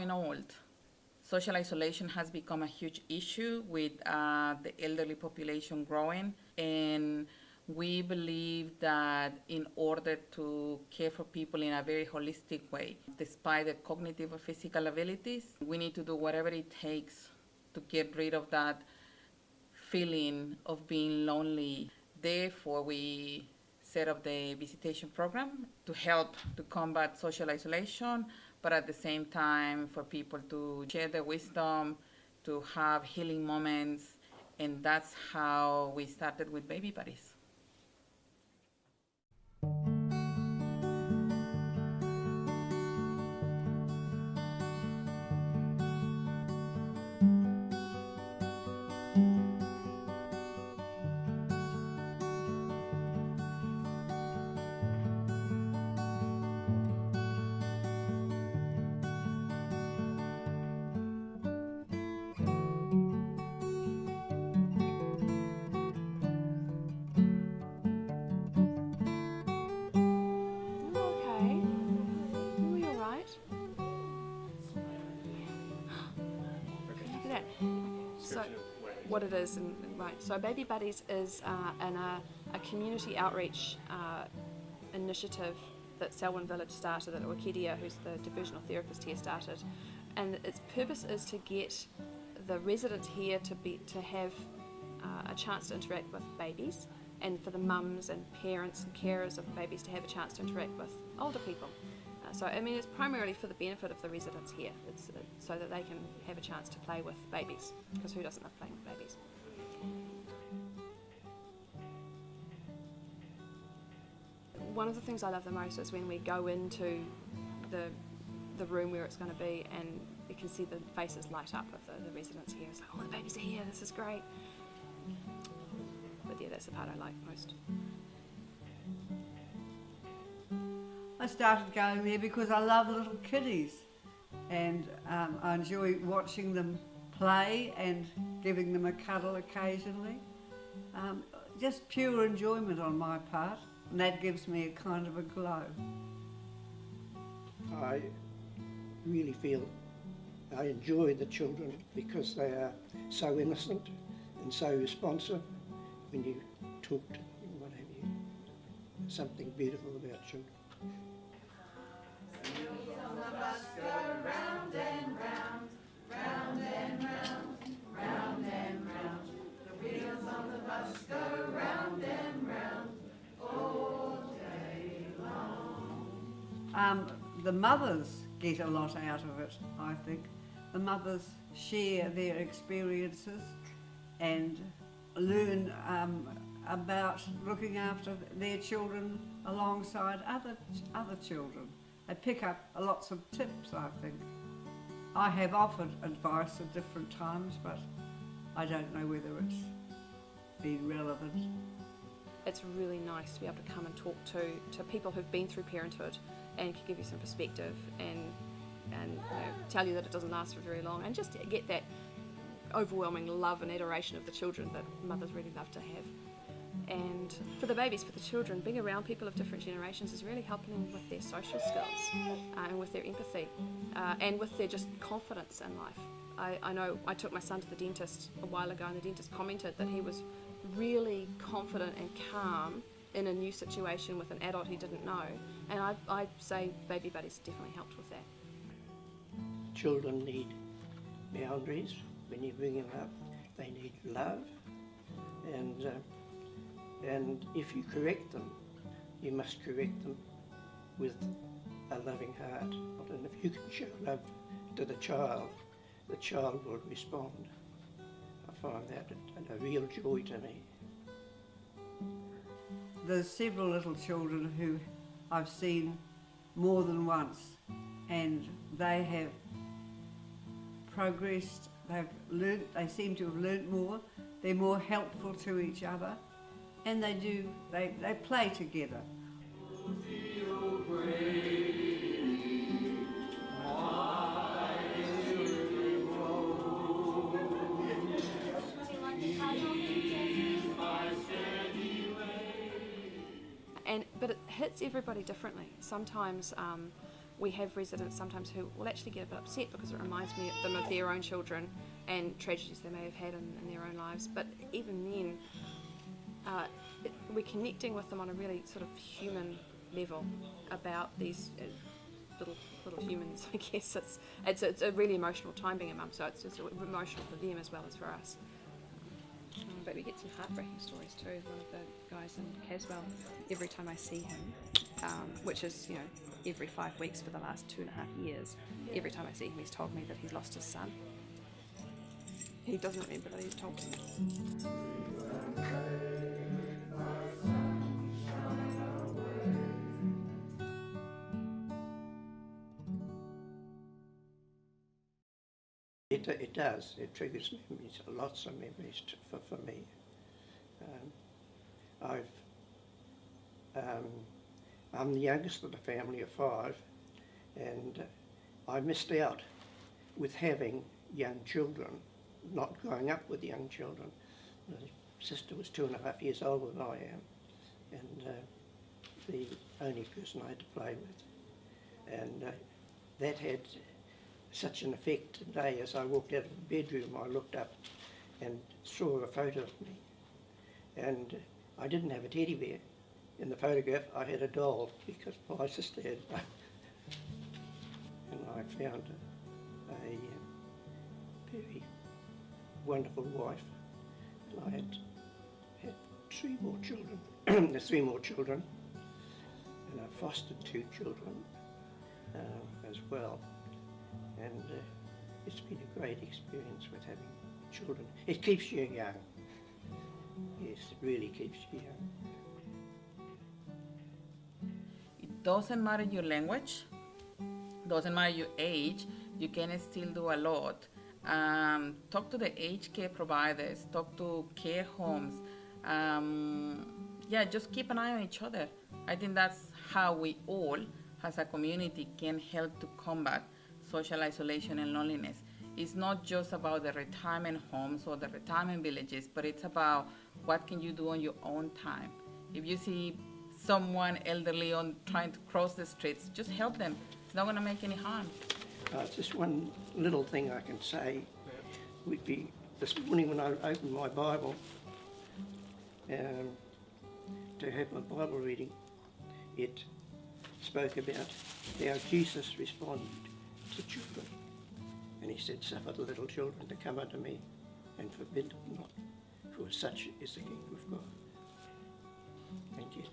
growing old. Social isolation has become a huge issue with the elderly population growing, and we believe that in order to care for people in a very holistic way, despite the cognitive or physical abilities, we need to do whatever it takes to get rid of that feeling of being lonely. Therefore, we set up the visitation program to help to combat social isolation, but at the same time for people to share their wisdom, to have healing moments, and that's how we started with Baby Buddies. So what it is, and right, so Baby Buddies is a community outreach initiative that Selwyn Village started, that Wakidia, who's the divisional therapist here, started, and its purpose is to get the residents here to have a chance to interact with babies, and for the mums and parents and carers of babies to have a chance to interact with older people. So, I mean, it's primarily for the benefit of the residents here. It's so that they can have a chance to play with babies, because who doesn't love playing with babies? One of the things I love the most is when we go into the room where it's going to be, and you can see the faces light up of the residents here. It's like, oh, the babies are here, this is great. But yeah, that's the part I like most. I started going there because I love little kiddies, and I enjoy watching them play and giving them a cuddle occasionally. Just pure enjoyment on my part, and that gives me a kind of a glow. I really feel I enjoy the children because they are so innocent and so responsive when you talk to them and what have you. Something beautiful about children. Round and round, round and round, round and round. The wheels on the bus go round and round all day long. The mothers get a lot out of it, I think. The mothers share their experiences and learn about looking after their children alongside other children. They pick up lots of tips, I think. I have offered advice at different times, but I don't know whether it's been relevant. It's really nice to be able to come and talk to people who've been through parenthood and can give you some perspective and you know, tell you that it doesn't last for very long, and just get that overwhelming love and adoration of the children that mothers really love to have. And for the babies, for the children, being around people of different generations is really helping them with their social skills and with their empathy and with their just confidence in life. I know I took my son to the dentist a while ago, and the dentist commented that he was really confident and calm in a new situation with an adult he didn't know, and I say Baby Buddies definitely helped with that. Children need boundaries when you bring them up. They need love, and if you correct them, you must correct them with a loving heart. And if you can show love to the child will respond. I find that a real joy to me. There's several little children who I've seen more than once, and they have progressed, they seem to have learnt more, they're more helpful to each other, and they play together. But it hits everybody differently. Sometimes we have residents sometimes who will actually get a bit upset because it reminds them of their own children and tragedies they may have had in their own lives. But even then, we're connecting with them on a really sort of human level about these little humans. I guess it's a really emotional time being a mum, so it's emotional for them as well as for us. But we get some heartbreaking stories too. One of the guys in Caswell, every time I see him, which is every 5 weeks for the last 2.5 years, every time I see him he's told me that he's lost his son. He doesn't remember that he's told me. It does. It triggers memories, lots of memories for me. I'm the youngest of the family of 5, and I missed out with having young children, not growing up with young children. My sister was 2.5 years older than I am, and the only person I had to play with. And that had such an effect today. As I walked out of the bedroom, I looked up and saw a photo of me. And I didn't have a teddy bear. In the photograph, I had a doll because my sister had one. And I found a very wonderful wife. And I had 3 more children. 3 more children. And I fostered 2 children as well. And it's been a great experience with having children. It keeps you young. Yes, it really keeps you young. It doesn't matter your language, doesn't matter your age, you can still do a lot. Talk to the aged care providers, talk to care homes. Just keep an eye on each other. I think that's how we all, as a community, can help to combat social isolation and loneliness. It's not just about the retirement homes or the retirement villages, but it's about what can you do on your own time. If you see someone elderly trying to cross the streets, just help them. It's not going to make any harm. Just one little thing I can say would be, this morning when I opened my Bible to have my Bible reading, it spoke about how Jesus responded to children. And he said, "Suffer the little children to come unto me, and forbid them not, for such is the kingdom of God." Thank you.